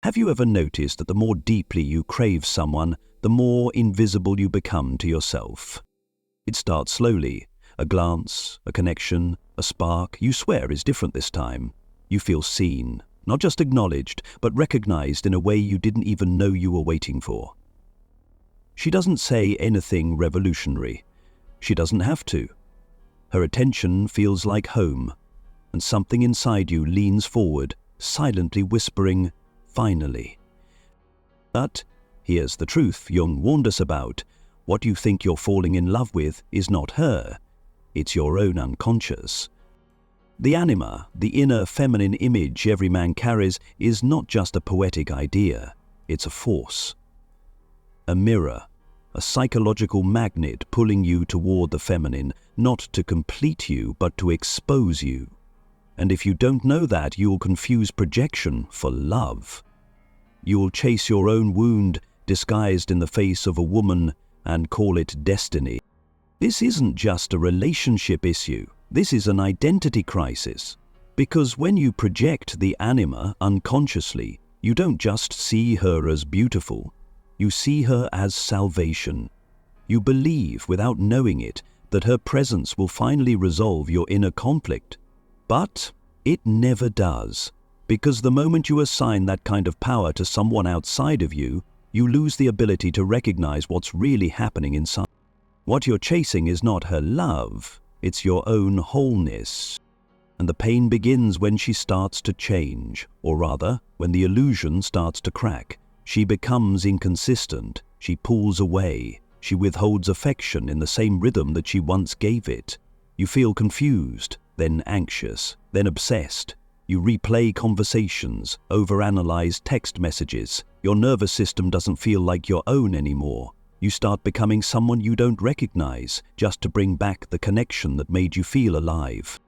Have you ever noticed that the more deeply you crave someone, the more invisible you become to yourself? It starts slowly. A glance, a connection, a spark you swear is different this time. You feel seen, not just acknowledged, but recognized in a way you didn't even know you were waiting for. She doesn't say anything revolutionary. She doesn't have to. Her attention feels like home, and something inside you leans forward, silently whispering, "Finally." But here's the truth Jung warned us about. What you think you're falling in love with is not her. It's your own unconscious. The anima, the inner feminine image every man carries, is not just a poetic idea. It's a force. A mirror, a psychological magnet pulling you toward the feminine, not to complete you, but to expose you. And if you don't know that, you'll confuse projection for love. You'll chase your own wound disguised in the face of a woman and call it destiny. This isn't just a relationship issue. This is an identity crisis. Because when you project the anima unconsciously, you don't just see her as beautiful. You see her as salvation. You believe, without knowing it, that her presence will finally resolve your inner conflict. But it never does. Because the moment you assign that kind of power to someone outside of you, you lose the ability to recognize what's really happening inside. What you're chasing is not her love, it's your own wholeness. And the pain begins when she starts to change, or rather, when the illusion starts to crack. She becomes inconsistent, she pulls away, she withholds affection in the same rhythm that she once gave it. You feel confused, then anxious, then obsessed. You replay conversations, overanalyze text messages. Your nervous system doesn't feel like your own anymore. You start becoming someone you don't recognize, just to bring back the connection that made you feel alive.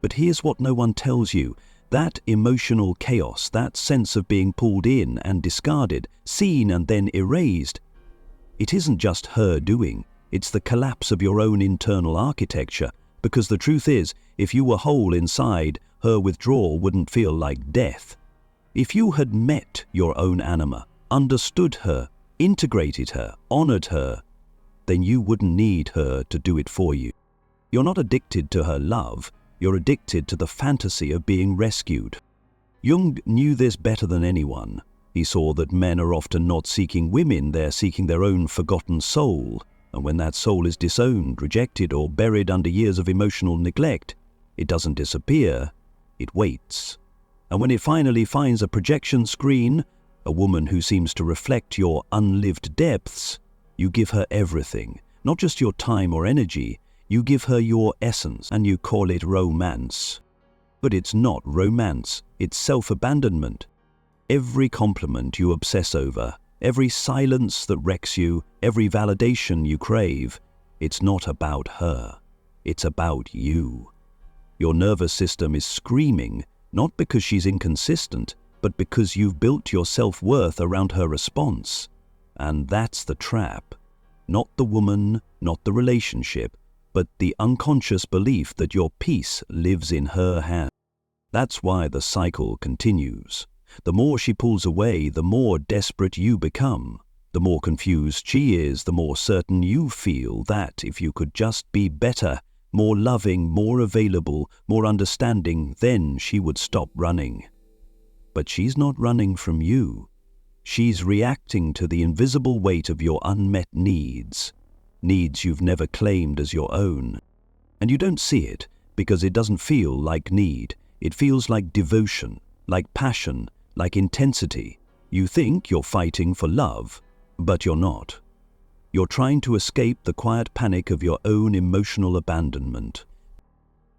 But here's what no one tells you. That emotional chaos, that sense of being pulled in and discarded, seen and then erased, it isn't just her doing. It's the collapse of your own internal architecture. Because the truth is, if you were whole inside, her withdrawal wouldn't feel like death. If you had met your own anima, understood her, integrated her, honored her, then you wouldn't need her to do it for you. You're not addicted to her love, you're addicted to the fantasy of being rescued. Jung knew this better than anyone. He saw that men are often not seeking women, they're seeking their own forgotten soul. And when that soul is disowned, rejected, or buried under years of emotional neglect, it doesn't disappear, it waits. And when it finally finds a projection screen, a woman who seems to reflect your unlived depths, you give her everything, not just your time or energy, you give her your essence, and you call it romance. But it's not romance, it's self-abandonment. Every compliment you obsess over, every silence that wrecks you, every validation you crave, it's not about her, it's about you. Your nervous system is screaming, not because she's inconsistent, but because you've built your self-worth around her response. And that's the trap. Not the woman, not the relationship, but the unconscious belief that your peace lives in her hand. That's why the cycle continues. The more she pulls away, the more desperate you become. The more confused she is, the more certain you feel that if you could just be better, more loving, more available, more understanding, then she would stop running. But she's not running from you. She's reacting to the invisible weight of your unmet needs. Needs you've never claimed as your own. And you don't see it because it doesn't feel like need. It feels like devotion, like passion, like intensity. You think you're fighting for love, but you're not. You're trying to escape the quiet panic of your own emotional abandonment.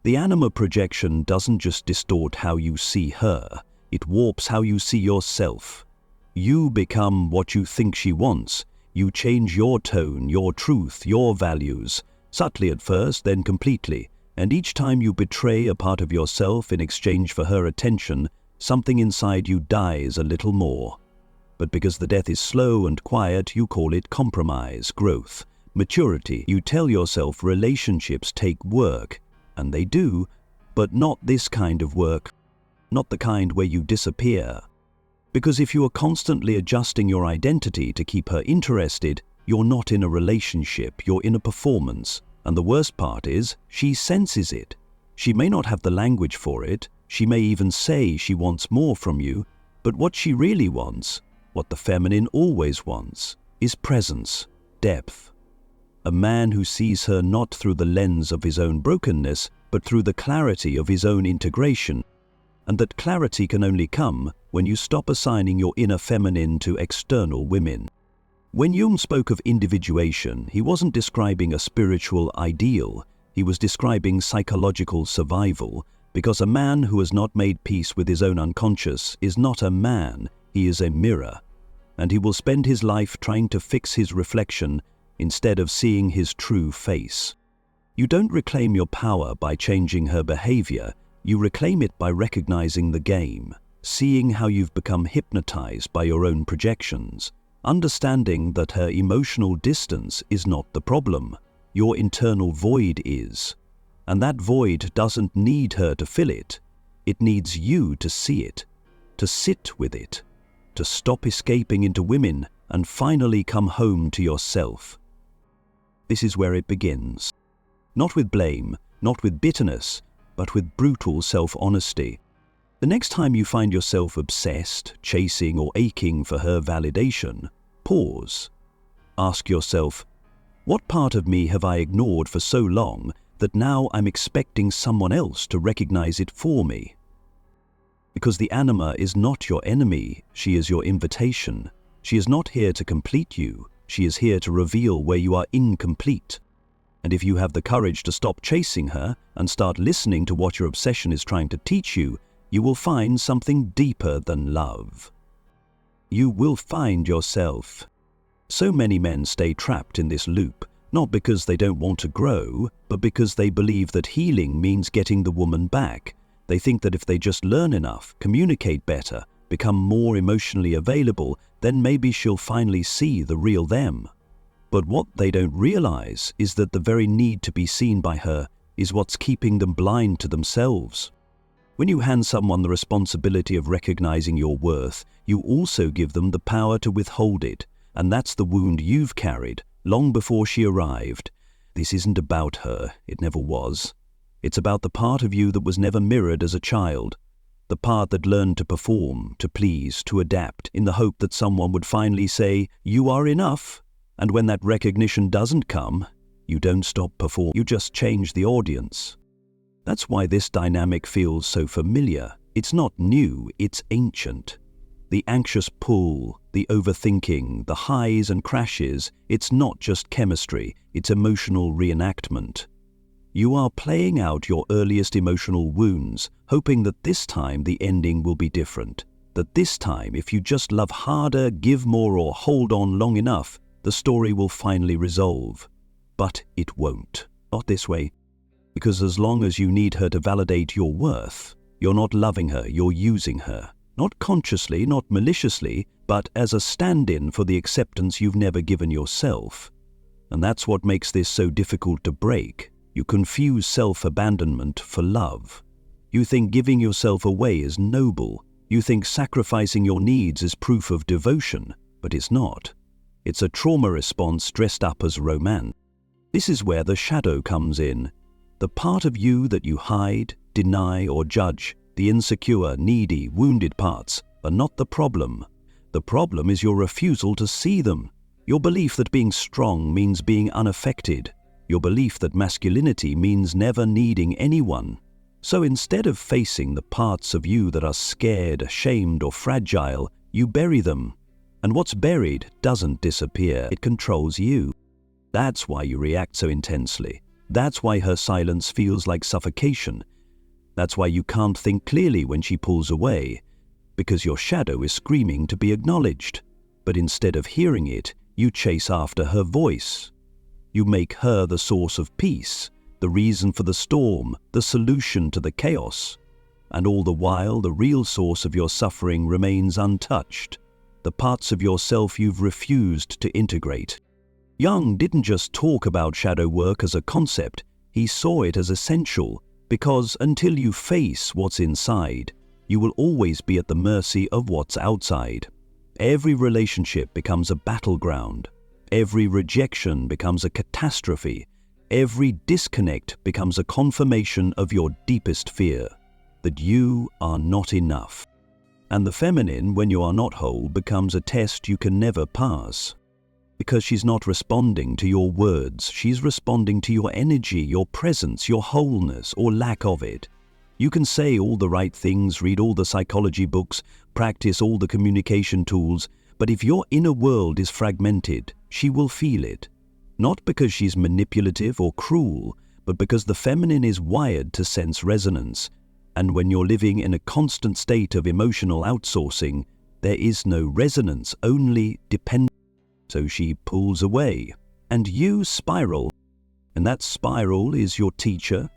The anima projection doesn't just distort how you see her, it warps how you see yourself. You become what you think she wants. You change your tone, your truth, your values, subtly at first, then completely. And each time you betray a part of yourself in exchange for her attention, something inside you dies a little more. But because the death is slow and quiet, you call it compromise, growth, maturity. You tell yourself relationships take work, and they do, but not this kind of work, not the kind where you disappear. Because if you are constantly adjusting your identity to keep her interested, you're not in a relationship, you're in a performance. And the worst part is, she senses it. She may not have the language for it, she may even say she wants more from you, but what she really wants, what the feminine always wants, is presence, depth. A man who sees her not through the lens of his own brokenness, but through the clarity of his own integration. And that clarity can only come when you stop assigning your inner feminine to external women. When Jung spoke of individuation, he wasn't describing a spiritual ideal, he was describing psychological survival, because a man who has not made peace with his own unconscious is not a man, he is a mirror, and he will spend his life trying to fix his reflection instead of seeing his true face. You don't reclaim your power by changing her behavior, you reclaim it by recognizing the game, seeing how you've become hypnotized by your own projections, understanding that her emotional distance is not the problem, your internal void is. And that void doesn't need her to fill it, it needs you to see it, to sit with it, to stop escaping into women and finally come home to yourself. This is where it begins. Not with blame, not with bitterness, but with brutal self-honesty. The next time you find yourself obsessed, chasing or aching for her validation, pause. Ask yourself, what part of me have I ignored for so long that now I'm expecting someone else to recognize it for me? Because the Anima is not your enemy, she is your invitation. She is not here to complete you, she is here to reveal where you are incomplete. And if you have the courage to stop chasing her and start listening to what your obsession is trying to teach you, you will find something deeper than love. You will find yourself. So many men stay trapped in this loop, not because they don't want to grow, but because they believe that healing means getting the woman back. They think that if they just learn enough, communicate better, become more emotionally available, then maybe she'll finally see the real them. But what they don't realize is that the very need to be seen by her is what's keeping them blind to themselves. When you hand someone the responsibility of recognizing your worth, you also give them the power to withhold it, and that's the wound you've carried long before she arrived. This isn't about her, it never was. It's about the part of you that was never mirrored as a child, the part that learned to perform, to please, to adapt, in the hope that someone would finally say, "You are enough." And when that recognition doesn't come, you don't stop performing, you just change the audience. That's why this dynamic feels so familiar. It's not new, it's ancient. The anxious pull, the overthinking, the highs and crashes, it's not just chemistry, it's emotional reenactment. You are playing out your earliest emotional wounds, hoping that this time the ending will be different. That this time, if you just love harder, give more, or hold on long enough, the story will finally resolve. But it won't. Not this way. Because as long as you need her to validate your worth, you're not loving her, you're using her. Not consciously, not maliciously, but as a stand-in for the acceptance you've never given yourself. And that's what makes this so difficult to break. You confuse self-abandonment for love. You think giving yourself away is noble. You think sacrificing your needs is proof of devotion, but it's not. It's a trauma response dressed up as romance. This is where the shadow comes in. The part of you that you hide, deny, or judge, the insecure, needy, wounded parts, are not the problem. The problem is your refusal to see them. Your belief that being strong means being unaffected. Your belief that masculinity means never needing anyone. So instead of facing the parts of you that are scared, ashamed, or fragile, you bury them. And what's buried doesn't disappear, it controls you. That's why you react so intensely. That's why her silence feels like suffocation. That's why you can't think clearly when she pulls away, because your shadow is screaming to be acknowledged. But instead of hearing it, you chase after her voice. You make her the source of peace, the reason for the storm, the solution to the chaos. And all the while, the real source of your suffering remains untouched, the parts of yourself you've refused to integrate. Jung didn't just talk about shadow work as a concept, he saw it as essential, because until you face what's inside, You will always be at the mercy of what's outside. Every relationship becomes a battleground. Every rejection becomes a catastrophe. Every disconnect becomes a confirmation of your deepest fear, that you are not enough. And the feminine, when you are not whole, becomes a test you can never pass. Because she's not responding to your words, she's responding to your energy, your presence, your wholeness, or lack of it. You can say all the right things, read all the psychology books, practice all the communication tools, but if your inner world is fragmented, she will feel it. Not because she's manipulative or cruel, but because the feminine is wired to sense resonance. And when you're living in a constant state of emotional outsourcing, there is no resonance, only dependence. So she pulls away, and you spiral. And that spiral is your teacher,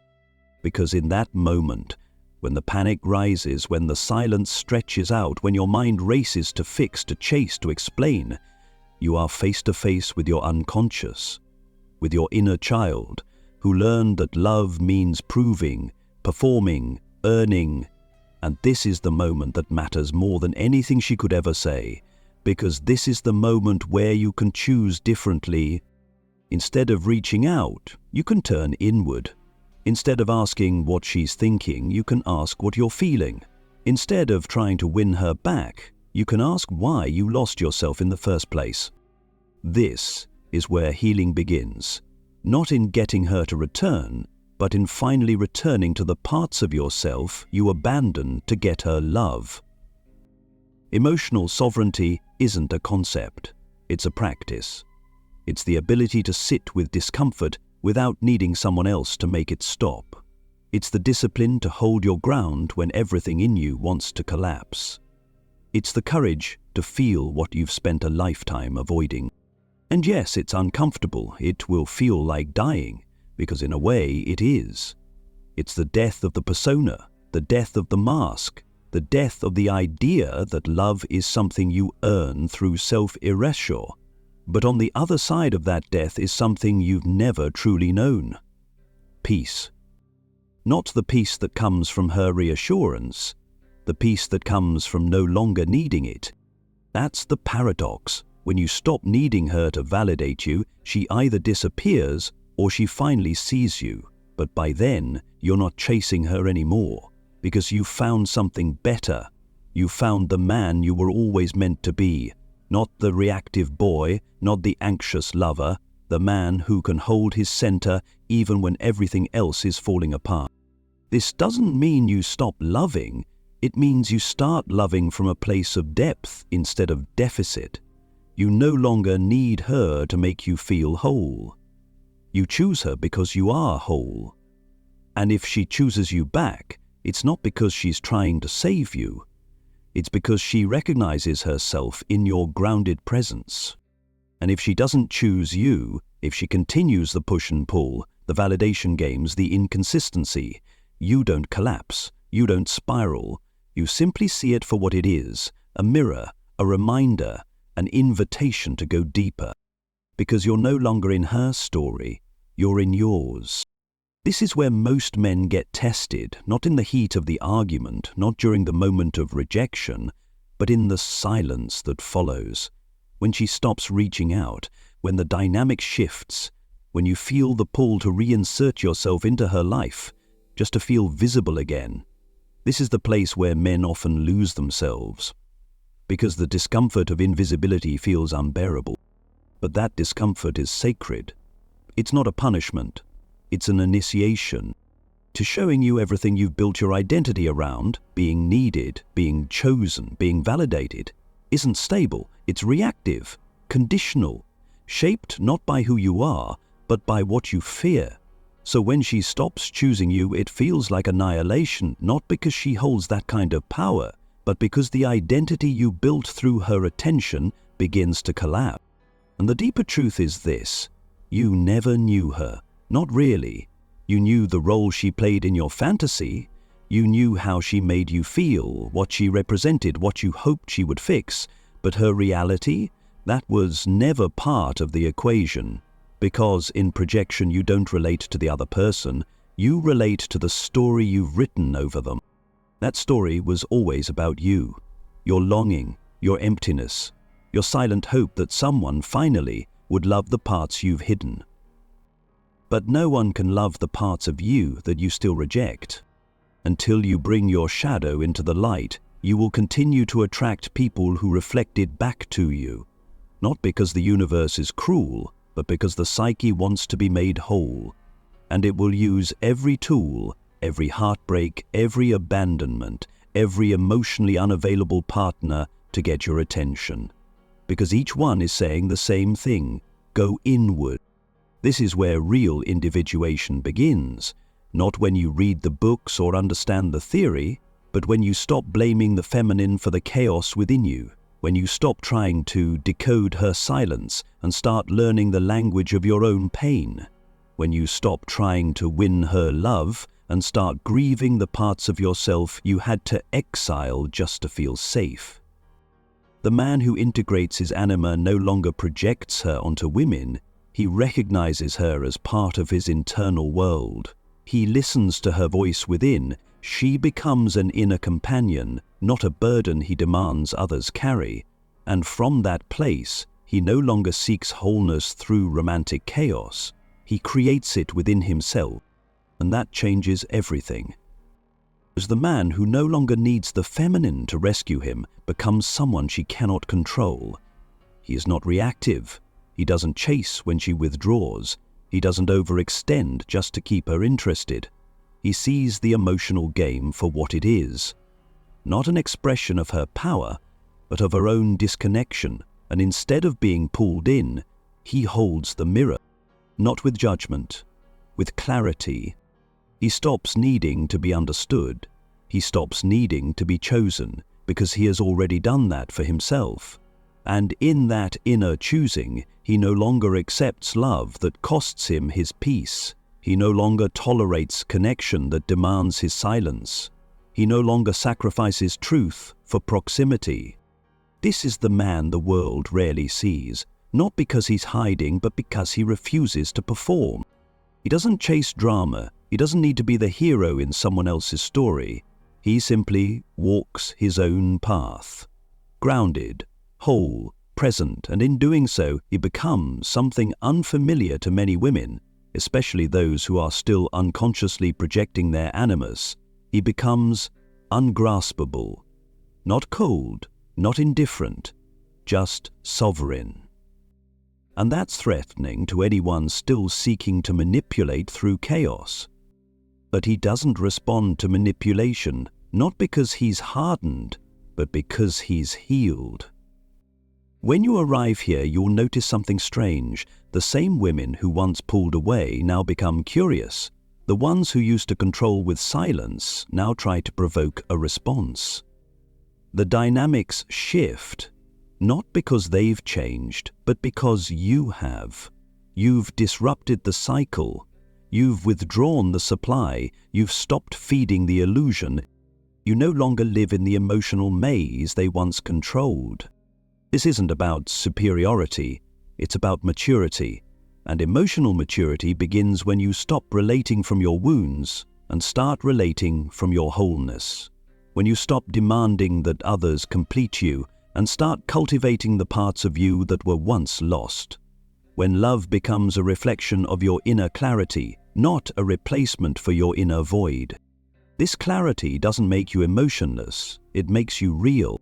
because in that moment, when the panic rises, when the silence stretches out, when your mind races to fix, to chase, to explain, you are face to face with your unconscious, with your inner child, who learned that love means proving, performing, earning. And this is the moment that matters more than anything she could ever say, because this is the moment where you can choose differently. Instead of reaching out, you can turn inward. Instead of asking what she's thinking, you can ask what you're feeling. Instead of trying to win her back, you can ask why you lost yourself in the first place. This is where healing begins, not in getting her to return, but in finally returning to the parts of yourself you abandoned to get her love. Emotional sovereignty isn't a concept, it's a practice. It's the ability to sit with discomfort without needing someone else to make it stop. It's the discipline to hold your ground when everything in you wants to collapse. It's the courage to feel what you've spent a lifetime avoiding. And yes, it's uncomfortable, it will feel like dying, because in a way it is. It's the death of the persona, the death of the mask, the death of the idea that love is something you earn through self-erasure. But on the other side of that death is something you've never truly known. Peace. Not the peace that comes from her reassurance, the peace that comes from no longer needing it. That's the paradox. When you stop needing her to validate you, she either disappears or she finally sees you. But by then, you're not chasing her anymore, because you found something better. You found the man you were always meant to be. Not the reactive boy, not the anxious lover, the man who can hold his center even when everything else is falling apart. This doesn't mean you stop loving, it means you start loving from a place of depth instead of deficit. You no longer need her to make you feel whole. You choose her because you are whole. And if she chooses you back, it's not because she's trying to save you. It's because she recognizes herself in your grounded presence. And if she doesn't choose you, if she continues the push and pull, the validation games, the inconsistency, you don't collapse, you don't spiral, you simply see it for what it is, a mirror, a reminder, an invitation to go deeper. Because you're no longer in her story, you're in yours. This is where most men get tested, not in the heat of the argument, not during the moment of rejection, but in the silence that follows. When she stops reaching out, when the dynamic shifts, when you feel the pull to reinsert yourself into her life, just to feel visible again. This is the place where men often lose themselves, because the discomfort of invisibility feels unbearable. But that discomfort is sacred. It's not a punishment. It's an initiation to showing you everything you've built your identity around. Being needed, being chosen, being validated isn't stable. It's reactive, conditional, shaped not by who you are, but by what you fear. So when she stops choosing you, it feels like annihilation, not because she holds that kind of power, but because the identity you built through her attention begins to collapse. And the deeper truth is this: you never knew her. Not really. You knew the role she played in your fantasy. You knew how she made you feel, what she represented, what you hoped she would fix. But her reality, that was never part of the equation. Because in projection you don't relate to the other person, you relate to the story you've written over them. That story was always about you, your longing, your emptiness, your silent hope that someone finally would love the parts you've hidden. But no one can love the parts of you that you still reject. Until you bring your shadow into the light, you will continue to attract people who reflect it back to you, not because the universe is cruel, but because the psyche wants to be made whole, and it will use every tool, every heartbreak, every abandonment, every emotionally unavailable partner to get your attention. Because each one is saying the same thing: go inward. This is where real individuation begins, not when you read the books or understand the theory, but when you stop blaming the feminine for the chaos within you, when you stop trying to decode her silence and start learning the language of your own pain, when you stop trying to win her love and start grieving the parts of yourself you had to exile just to feel safe. The man who integrates his anima no longer projects her onto women. He recognizes her as part of his internal world. He listens to her voice within. She becomes an inner companion, not a burden he demands others carry. And from that place, he no longer seeks wholeness through romantic chaos. He creates it within himself, and that changes everything. As the man who no longer needs the feminine to rescue him becomes someone she cannot control. He is not reactive. He doesn't chase when she withdraws. He doesn't overextend just to keep her interested. He sees the emotional game for what it is. Not an expression of her power, but of her own disconnection, and instead of being pulled in, he holds the mirror, not with judgment, with clarity. He stops needing to be understood. He stops needing to be chosen, because he has already done that for himself. And in that inner choosing, he no longer accepts love that costs him his peace. He no longer tolerates connection that demands his silence. He no longer sacrifices truth for proximity. This is the man the world rarely sees, not because he's hiding, but because he refuses to perform. He doesn't chase drama. He doesn't need to be the hero in someone else's story. He simply walks his own path. Grounded, whole, present, and in doing so, he becomes something unfamiliar to many women, especially those who are still unconsciously projecting their animus. He becomes ungraspable, not cold, not indifferent, just sovereign. And that's threatening to anyone still seeking to manipulate through chaos. But he doesn't respond to manipulation, not because he's hardened, but because he's healed. When you arrive here, you'll notice something strange. The same women who once pulled away now become curious. The ones who used to control with silence now try to provoke a response. The dynamics shift, not because they've changed, but because you have. You've disrupted the cycle. You've withdrawn the supply. You've stopped feeding the illusion. You no longer live in the emotional maze they once controlled. This isn't about superiority, it's about maturity. And emotional maturity begins when you stop relating from your wounds and start relating from your wholeness. When you stop demanding that others complete you and start cultivating the parts of you that were once lost. When love becomes a reflection of your inner clarity, not a replacement for your inner void. This clarity doesn't make you emotionless, it makes you real.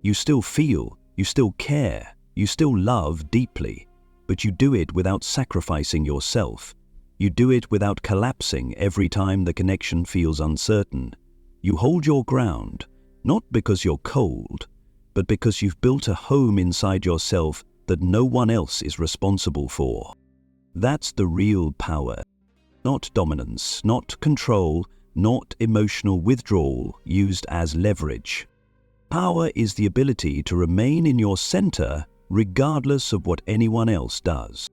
You still feel, you still care, you still love deeply, but you do it without sacrificing yourself. You do it without collapsing every time the connection feels uncertain. You hold your ground, not because you're cold, but because you've built a home inside yourself that no one else is responsible for. That's the real power. Not dominance, not control, not emotional withdrawal used as leverage. Power is the ability to remain in your center regardless of what anyone else does.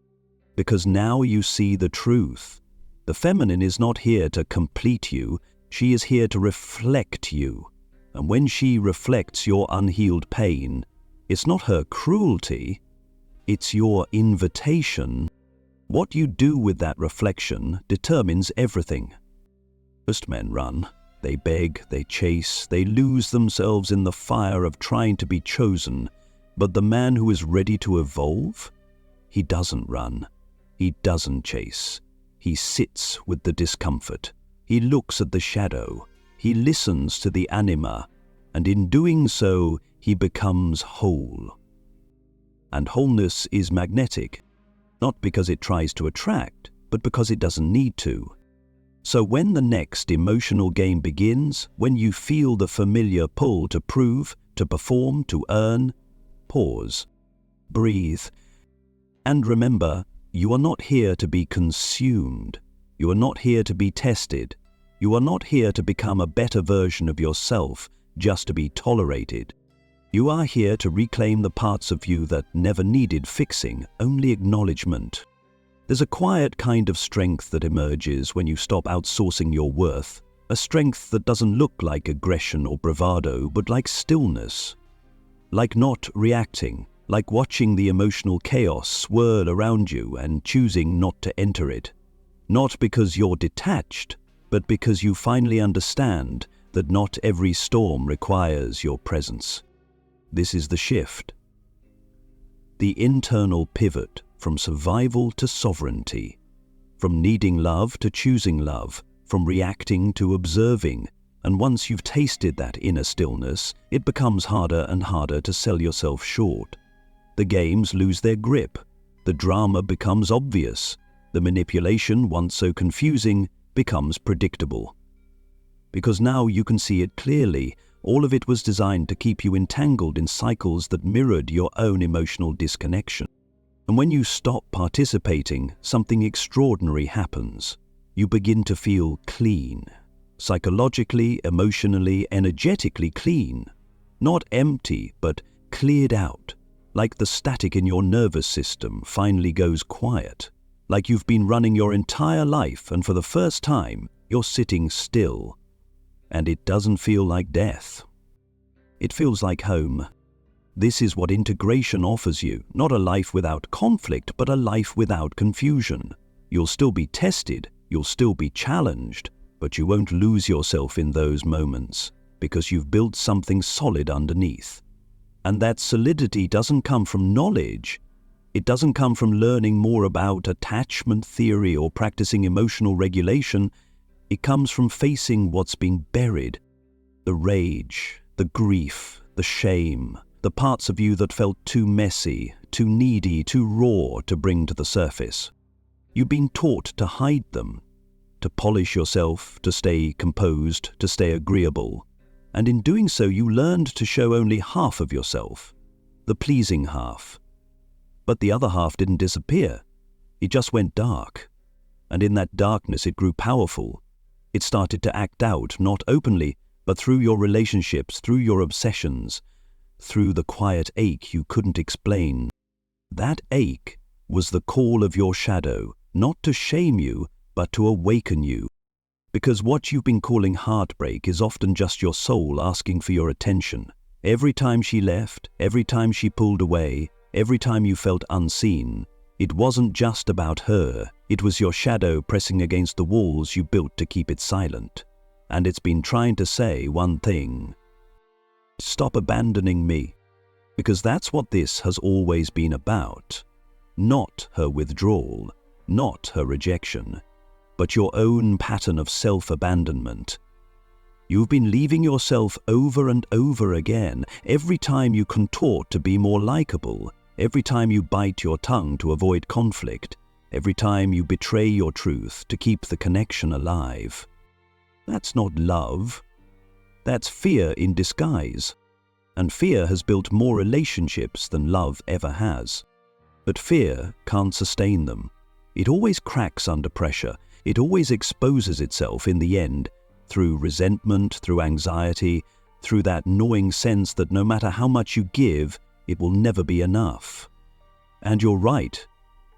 Because now you see the truth. The feminine is not here to complete you, she is here to reflect you. And when she reflects your unhealed pain, it's not her cruelty, it's your invitation. What you do with that reflection determines everything. Most men run. They beg, they chase, they lose themselves in the fire of trying to be chosen. But the man who is ready to evolve, he doesn't run. He doesn't chase. He sits with the discomfort. He looks at the shadow. He listens to the anima. And in doing so, he becomes whole. And wholeness is magnetic, not because it tries to attract, but because it doesn't need to. So when the next emotional game begins, when you feel the familiar pull to prove, to perform, to earn, pause, breathe, and remember, you are not here to be consumed. You are not here to be tested. You are not here to become a better version of yourself just to be tolerated. You are here to reclaim the parts of you that never needed fixing, only acknowledgement. There's a quiet kind of strength that emerges when you stop outsourcing your worth, a strength that doesn't look like aggression or bravado, but like stillness, like not reacting, like watching the emotional chaos swirl around you and choosing not to enter it. Not because you're detached, but because you finally understand that not every storm requires your presence. This is the shift. The internal pivot from survival to sovereignty, from needing love to choosing love, from reacting to observing. And once you've tasted that inner stillness, it becomes harder and harder to sell yourself short. The games lose their grip. The drama becomes obvious. The manipulation, once so confusing, becomes predictable. Because now you can see it clearly. All of it was designed to keep you entangled in cycles that mirrored your own emotional disconnection. And when you stop participating, something extraordinary happens. You begin to feel clean. Psychologically, emotionally, energetically clean. Not empty, but cleared out. Like the static in your nervous system finally goes quiet. Like you've been running your entire life and for the first time, you're sitting still. And it doesn't feel like death. It feels like home. This is what integration offers you, not a life without conflict, but a life without confusion. You'll still be tested, you'll still be challenged, but you won't lose yourself in those moments, because you've built something solid underneath. And that solidity doesn't come from knowledge. It doesn't come from learning more about attachment theory or practicing emotional regulation. It comes from facing what's been buried. The rage, the grief, the shame, the parts of you that felt too messy, too needy, too raw to bring to the surface. You've been taught to hide them, to polish yourself, to stay composed, to stay agreeable. And in doing so, you learned to show only half of yourself, the pleasing half. But the other half didn't disappear. It just went dark. And in that darkness, it grew powerful. It started to act out, not openly, but through your relationships, through your obsessions, through the quiet ache you couldn't explain. That ache was the call of your shadow, not to shame you, but to awaken you. Because what you've been calling heartbreak is often just your soul asking for your attention. Every time she left, every time she pulled away, every time you felt unseen, it wasn't just about her. It was your shadow pressing against the walls you built to keep it silent. And it's been trying to say one thing: stop abandoning me. Because that's what this has always been about. Not her withdrawal, not her rejection, but your own pattern of self-abandonment. You've been leaving yourself over and over again, every time you contort to be more likable, every time you bite your tongue to avoid conflict, every time you betray your truth to keep the connection alive. That's not love. That's fear in disguise. And fear has built more relationships than love ever has. But fear can't sustain them. It always cracks under pressure. It always exposes itself in the end, through resentment, through anxiety, through that gnawing sense that no matter how much you give, it will never be enough. And you're right,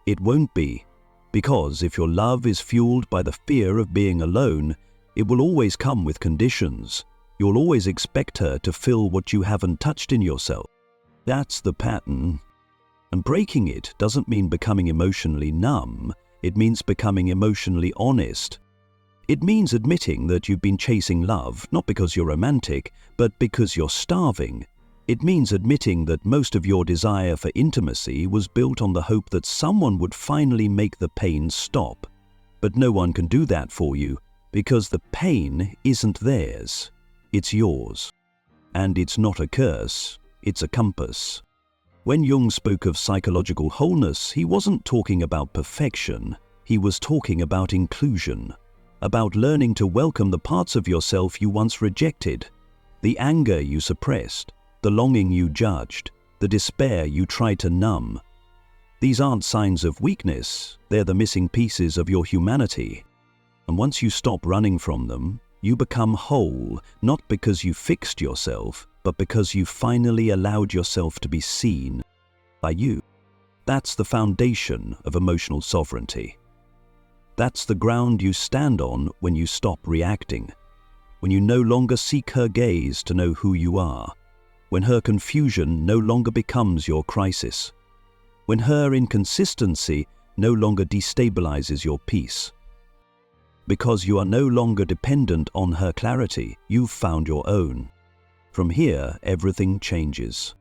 it won't be, because if your love is fueled by the fear of being alone, it will always come with conditions. You'll always expect her to fill what you haven't touched in yourself. That's the pattern. And breaking it doesn't mean becoming emotionally numb. It means becoming emotionally honest. It means admitting that you've been chasing love, not because you're romantic, but because you're starving. It means admitting that most of your desire for intimacy was built on the hope that someone would finally make the pain stop. But no one can do that for you, because the pain isn't theirs, it's yours. And it's not a curse, it's a compass. When Jung spoke of psychological wholeness, he wasn't talking about perfection, he was talking about inclusion, about learning to welcome the parts of yourself you once rejected, the anger you suppressed, the longing you judged, the despair you tried to numb. These aren't signs of weakness, they're the missing pieces of your humanity. And once you stop running from them, you become whole, not because you fixed yourself, but because you finally allowed yourself to be seen by you. That's the foundation of emotional sovereignty. That's the ground you stand on when you stop reacting, when you no longer seek her gaze to know who you are, when her confusion no longer becomes your crisis, when her inconsistency no longer destabilizes your peace. Because you are no longer dependent on her clarity, you've found your own. From here, everything changes.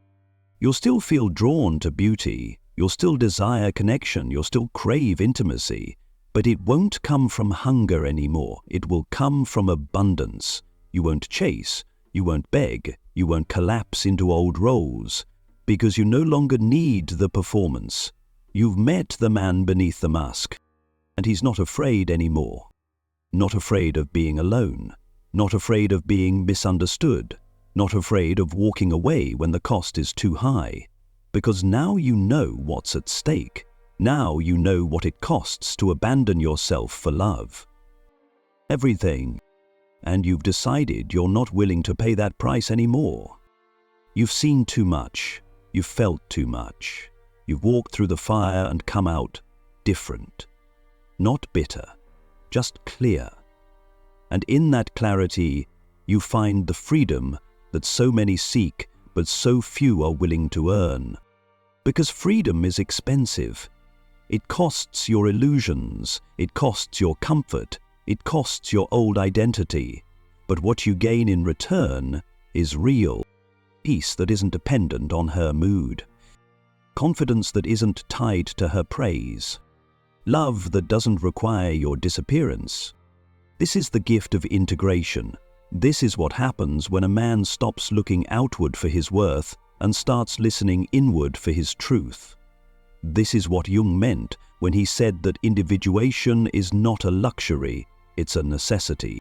You'll still feel drawn to beauty, you'll still desire connection, you'll still crave intimacy, but it won't come from hunger anymore. It will come from abundance. You won't chase, you won't beg, you won't collapse into old roles, because you no longer need the performance. You've met the man beneath the mask, and he's not afraid anymore. Not afraid of being alone, not afraid of being misunderstood, not afraid of walking away when the cost is too high, because now you know what's at stake. Now you know what it costs to abandon yourself for love. Everything. And you've decided you're not willing to pay that price anymore. You've seen too much. You've felt too much. You've walked through the fire and come out different. Not bitter, just clear. And in that clarity, you find the freedom that so many seek, but so few are willing to earn. Because freedom is expensive. It costs your illusions, it costs your comfort, it costs your old identity. But what you gain in return is real. Peace that isn't dependent on her mood. Confidence that isn't tied to her praise. Love that doesn't require your disappearance. This is the gift of integration. This is what happens when a man stops looking outward for his worth and starts listening inward for his truth. This is what Jung meant when he said that individuation is not a luxury, it's a necessity.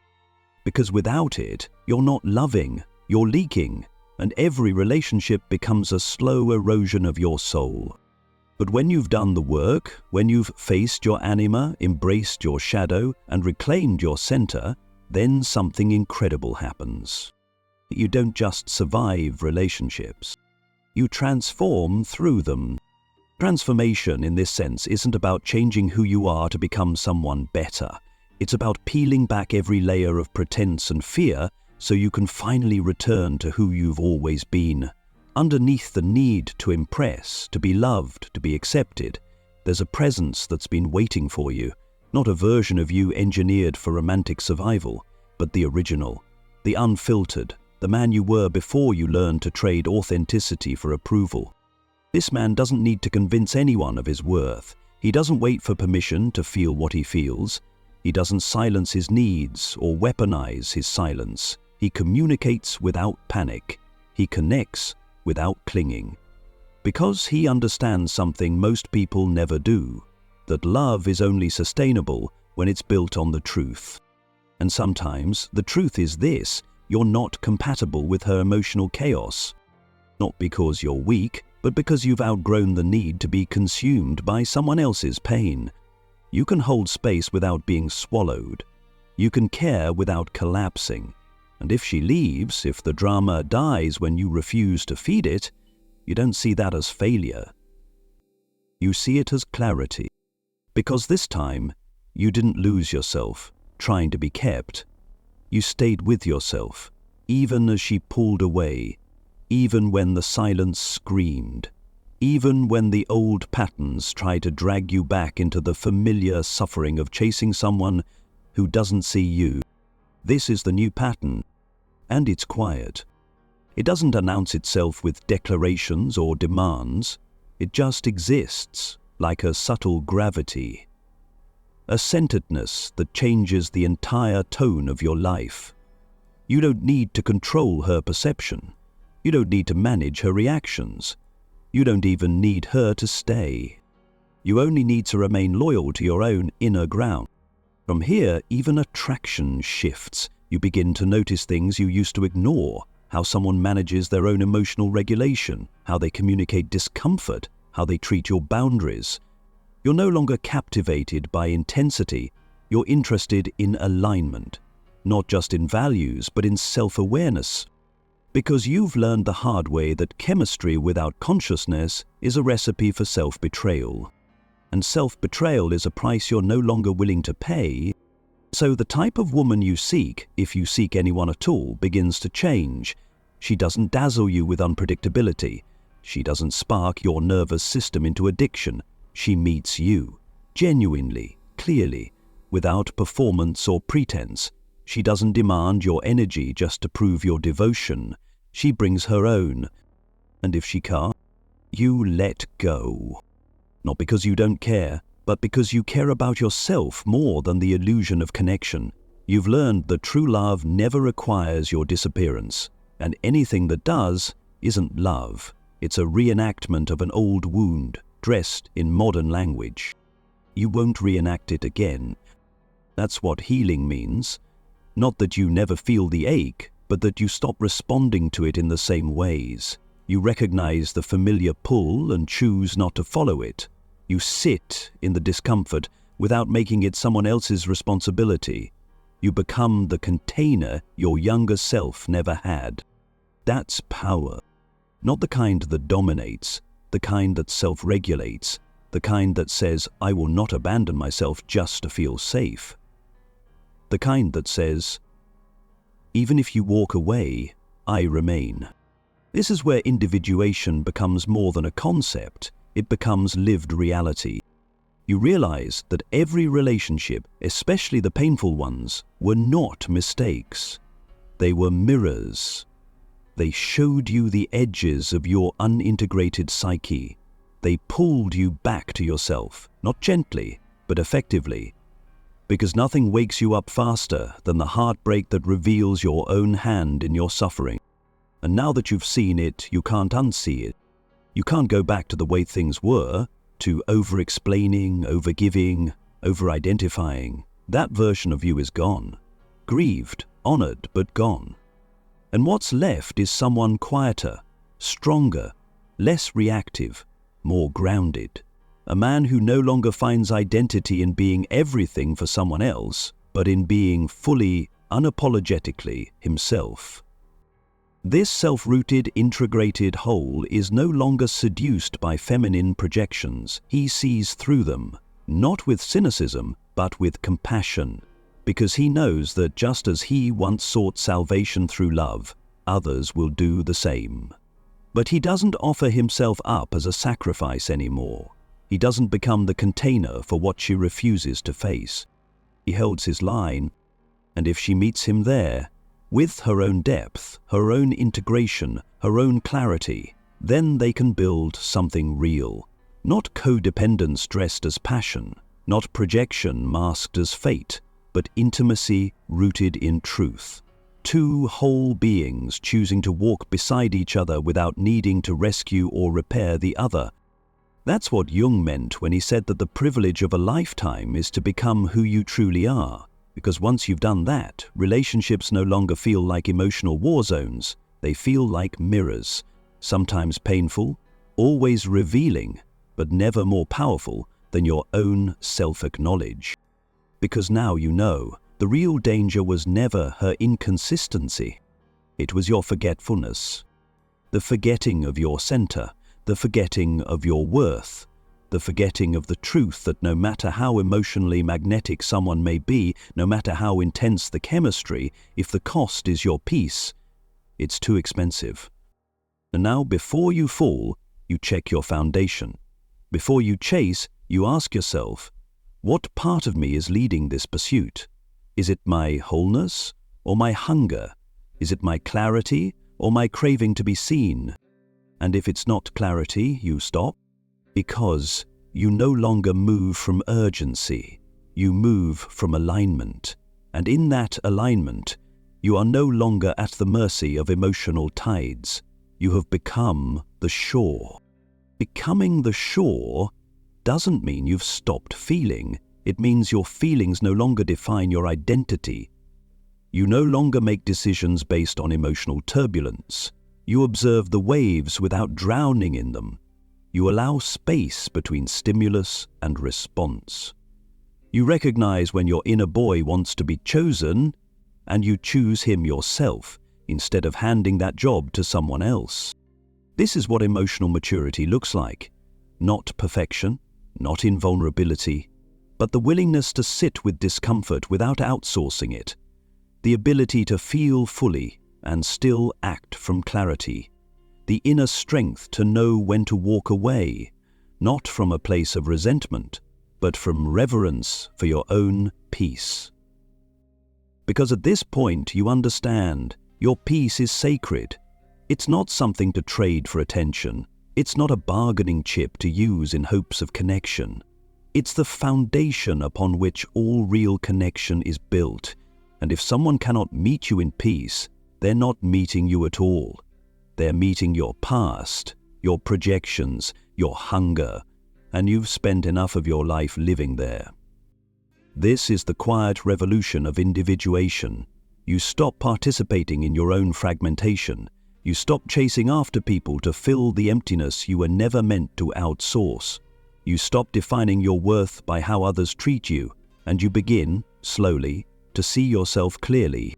Because without it, you're not loving, you're leaking, and every relationship becomes a slow erosion of your soul. But when you've done the work, when you've faced your anima, embraced your shadow, and reclaimed your center, then something incredible happens. You don't just survive relationships. You transform through them. Transformation in this sense isn't about changing who you are to become someone better. It's about peeling back every layer of pretense and fear so you can finally return to who you've always been. Underneath the need to impress, to be loved, to be accepted, there's a presence that's been waiting for you, not a version of you engineered for romantic survival, but the original, the unfiltered, the man you were before you learned to trade authenticity for approval. This man doesn't need to convince anyone of his worth. He doesn't wait for permission to feel what he feels. He doesn't silence his needs or weaponize his silence. He communicates without panic. He connects without clinging. Because he understands something most people never do, that love is only sustainable when it's built on the truth. And sometimes the truth is this: you're not compatible with her emotional chaos. Not because you're weak, but because you've outgrown the need to be consumed by someone else's pain. You can hold space without being swallowed. You can care without collapsing. And if she leaves, if the drama dies when you refuse to feed it, you don't see that as failure. You see it as clarity. Because this time, you didn't lose yourself trying to be kept. You stayed with yourself, even as she pulled away, even when the silence screamed, even when the old patterns tried to drag you back into the familiar suffering of chasing someone who doesn't see you. This is the new pattern, and it's quiet. It doesn't announce itself with declarations or demands. It just exists, like a subtle gravity. A centeredness that changes the entire tone of your life. You don't need to control her perception. You don't need to manage her reactions. You don't even need her to stay. You only need to remain loyal to your own inner ground. From here, even attraction shifts. You begin to notice things you used to ignore, how someone manages their own emotional regulation, how they communicate discomfort, how they treat your boundaries. You're no longer captivated by intensity. You're interested in alignment, not just in values, but in self-awareness. Because you've learned the hard way that chemistry without consciousness is a recipe for self-betrayal. And self-betrayal is a price you're no longer willing to pay. So the type of woman you seek, if you seek anyone at all, begins to change. She doesn't dazzle you with unpredictability. She doesn't spark your nervous system into addiction. She meets you, genuinely, clearly, without performance or pretense. She doesn't demand your energy just to prove your devotion. She brings her own. And if she can't, you let go. Not because you don't care, but because you care about yourself more than the illusion of connection. You've learned that true love never requires your disappearance, and anything that does isn't love. It's a reenactment of an old wound, dressed in modern language. You won't reenact it again. That's what healing means. Not that you never feel the ache, but that you stop responding to it in the same ways. You recognize the familiar pull and choose not to follow it. You sit in the discomfort without making it someone else's responsibility. You become the container your younger self never had. That's power. Not the kind that dominates, the kind that self-regulates, the kind that says, I will not abandon myself just to feel safe. The kind that says, even if you walk away, I remain. This is where individuation becomes more than a concept. It becomes lived reality. You realize that every relationship, especially the painful ones, were not mistakes. They were mirrors. They showed you the edges of your unintegrated psyche. They pulled you back to yourself, not gently, but effectively. Because nothing wakes you up faster than the heartbreak that reveals your own hand in your suffering. And now that you've seen it, you can't unsee it. You can't go back to the way things were, to over-explaining, over-giving, over-identifying. That version of you is gone. Grieved, honored, but gone. And what's left is someone quieter, stronger, less reactive, more grounded. A man who no longer finds identity in being everything for someone else, but in being fully, unapologetically himself. This self-rooted, integrated whole is no longer seduced by feminine projections. He sees through them, not with cynicism, but with compassion, because he knows that just as he once sought salvation through love, others will do the same. But he doesn't offer himself up as a sacrifice anymore. He doesn't become the container for what she refuses to face. He holds his line, and if she meets him there, with her own depth, her own integration, her own clarity, then they can build something real. Not codependence dressed as passion, not projection masked as fate, but intimacy rooted in truth. Two whole beings choosing to walk beside each other without needing to rescue or repair the other. That's what Jung meant when he said that the privilege of a lifetime is to become who you truly are. Because once you've done that, relationships no longer feel like emotional war zones. They feel like mirrors, sometimes painful, always revealing, but never more powerful than your own self-acknowledge. Because now you know, the real danger was never her inconsistency. It was your forgetfulness. The forgetting of your center, the forgetting of your worth, the forgetting of the truth that no matter how emotionally magnetic someone may be, no matter how intense the chemistry, if the cost is your peace, it's too expensive. And now, before you fall, you check your foundation. Before you chase, you ask yourself, what part of me is leading this pursuit? Is it my wholeness or my hunger? Is it my clarity or my craving to be seen? And if it's not clarity, you stop, because you no longer move from urgency. You move from alignment. And in that alignment, you are no longer at the mercy of emotional tides. You have become the shore. Becoming the shore doesn't mean you've stopped feeling. It means your feelings no longer define your identity. You no longer make decisions based on emotional turbulence. You observe the waves without drowning in them. You allow space between stimulus and response. You recognize when your inner boy wants to be chosen, and you choose him yourself instead of handing that job to someone else. This is what emotional maturity looks like. Not perfection, not invulnerability, but the willingness to sit with discomfort without outsourcing it. The ability to feel fully and still act from clarity. The inner strength to know when to walk away, not from a place of resentment, but from reverence for your own peace. Because at this point you understand your peace is sacred. It's not something to trade for attention. It's not a bargaining chip to use in hopes of connection. It's the foundation upon which all real connection is built. And if someone cannot meet you in peace, they're not meeting you at all. They're meeting your past, your projections, your hunger, and you've spent enough of your life living there. This is the quiet revolution of individuation. You stop participating in your own fragmentation. You stop chasing after people to fill the emptiness you were never meant to outsource. You stop defining your worth by how others treat you, and you begin, slowly, to see yourself clearly.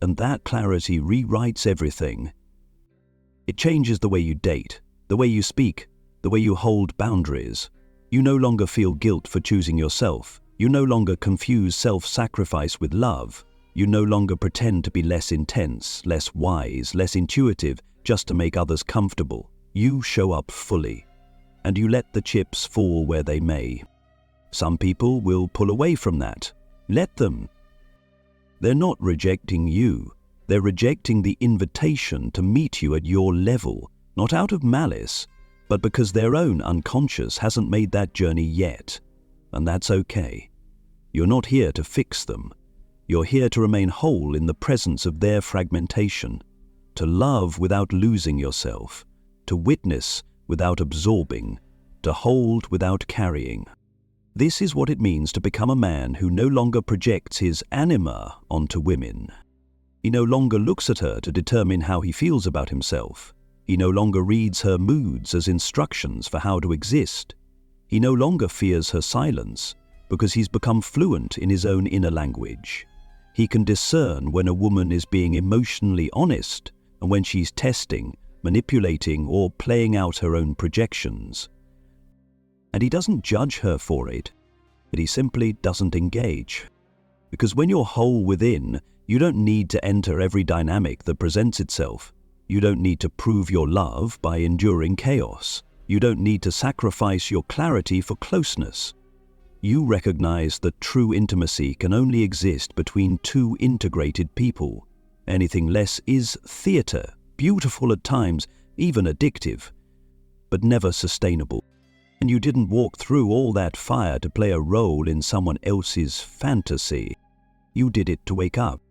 And that clarity rewrites everything. It changes the way you date, the way you speak, the way you hold boundaries. You no longer feel guilt for choosing yourself. You no longer confuse self-sacrifice with love. You no longer pretend to be less intense, less wise, less intuitive, just to make others comfortable. You show up fully, and you let the chips fall where they may. Some people will pull away from that. Let them. They're not rejecting you. They're rejecting the invitation to meet you at your level, not out of malice, but because their own unconscious hasn't made that journey yet. And that's okay. You're not here to fix them. You're here to remain whole in the presence of their fragmentation, to love without losing yourself, to witness without absorbing, to hold without carrying. This is what it means to become a man who no longer projects his anima onto women. He no longer looks at her to determine how he feels about himself. He no longer reads her moods as instructions for how to exist. He no longer fears her silence because he's become fluent in his own inner language. He can discern when a woman is being emotionally honest and when she's testing, manipulating, or playing out her own projections. And he doesn't judge her for it, but he simply doesn't engage. Because when you're whole within, you don't need to enter every dynamic that presents itself. You don't need to prove your love by enduring chaos. You don't need to sacrifice your clarity for closeness. You recognize that true intimacy can only exist between two integrated people. Anything less is theater, beautiful at times, even addictive, but never sustainable. And you didn't walk through all that fire to play a role in someone else's fantasy. You did it to wake up,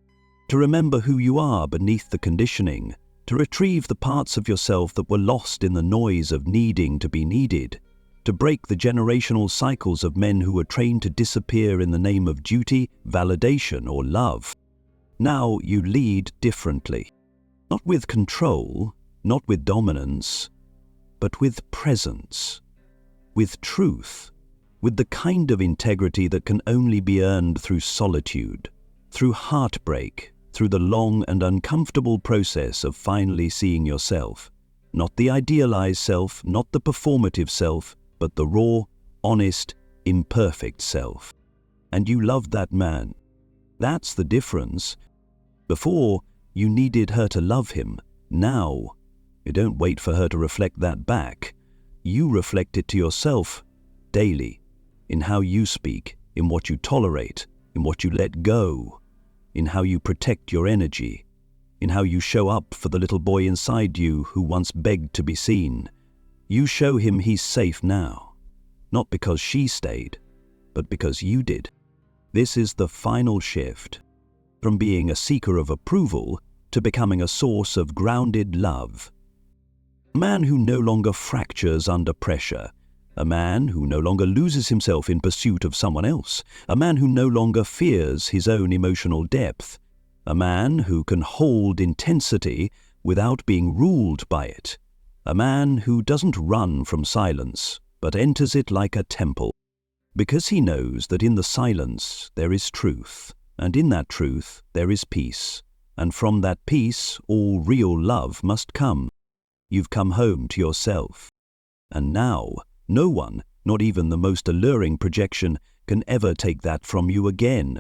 to remember who you are beneath the conditioning, to retrieve the parts of yourself that were lost in the noise of needing to be needed, to break the generational cycles of men who were trained to disappear in the name of duty, validation, or love. Now you lead differently. Not with control, not with dominance, but with presence, with truth, with the kind of integrity that can only be earned through solitude, through heartbreak, through the long and uncomfortable process of finally seeing yourself. Not the idealized self, not the performative self, but the raw, honest, imperfect self. And you loved that man. That's the difference. Before, you needed her to love him. Now, you don't wait for her to reflect that back. You reflect it to yourself daily, in how you speak, in what you tolerate, in what you let go, in how you protect your energy, in how you show up for the little boy inside you who once begged to be seen. You show him he's safe now, not because she stayed, but because you did. This is the final shift, from being a seeker of approval to becoming a source of grounded love. A man who no longer fractures under pressure, a man who no longer loses himself in pursuit of someone else, a man who no longer fears his own emotional depth, a man who can hold intensity without being ruled by it, a man who doesn't run from silence but enters it like a temple, because he knows that in the silence there is truth, and in that truth there is peace, and from that peace all real love must come. You've come home to yourself, and now no one, not even the most alluring projection, can ever take that from you again.